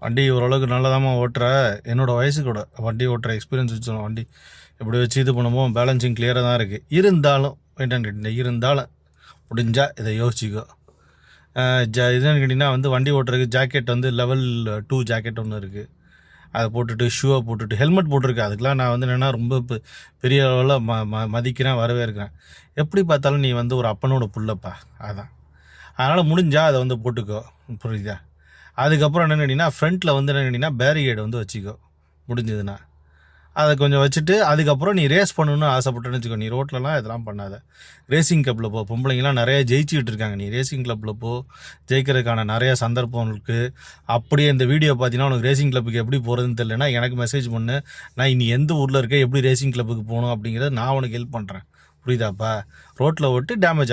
வண்டி ஓரளவுக்கு நல்லதாம்மா ஓட்டுற. என்னோடய வயசு கூட வண்டி ஓட்டுற எக்ஸ்பீரியன்ஸ் வச்சோம். வண்டி எப்படி வச்சு இது பண்ணுவோம், பேலன்சிங் கிளியராக தான் இருக்குது. இருந்தாலும் முடிஞ்சால் இதை யோசிச்சிக்கோ. இதுன்னு கேட்டிங்கன்னா வண்டி ஓட்டுறதுக்கு ஜாக்கெட் லெவல் 2 ஜாக்கெட் ஒன்று இருக்குது. அதை போட்டுட்டு ஷூவை போட்டுட்டு ஹெல்மெட் போட்டிருக்கு. அதுக்கெலாம் நான் என்னென்னா ரொம்ப பெரிய அளவில் மதிக்கிறேன், வரவே இருக்கிறேன். எப்படி பார்த்தாலும் நீ ஒரு அப்பனோட புள்ளப்பா. அதான் அதனால் முடிஞ்சால் அதை போட்டுக்கோ, புரியுதா? அதுக்கப்புறம் என்னென்னு கேட்டிங்கன்னா ஃப்ரண்ட்டில் என்னென்னு கேட்டிங்கன்னா பேரிகேடு வச்சுக்கோ முடிஞ்சதுன்னா. அதை கொஞ்சம் வச்சுட்டு அதுக்கப்புறம் நீ ரேஸ் பண்ணணுன்னு ஆசைப்பட்டேன்னு வச்சுக்கோ. நீ ரோட்லலாம் இதெல்லாம் பண்ணாத. ரேசிங் கிளப்பில் போ. பொம்பளைங்கலாம் நிறைய ஜெயிச்சுக்கிட்டு இருக்காங்க. நீ ரேசிங் கிளப்பில் போ, ஜெயிக்கிறதுக்கான நிறைய சந்தர்ப்பம் இருக்குது. அப்படியே இந்த வீடியோ பார்த்தீங்கன்னா உனக்கு ரேசிங் கிளப்புக்கு எப்படி போகிறதுன்னு தெரியலனா எனக்கு மெசேஜ் பண்ணு. நான் இனி எந்த ஊரில் இருக்க, எப்படி ரேசிங் கிளப்புக்கு போகணும் அப்படிங்கிறத நான் உனக்கு ஹெல்ப் பண்ணுறேன். புரியுதாப்பா? ரோட்டில் ஓட்டு டேமேஜ்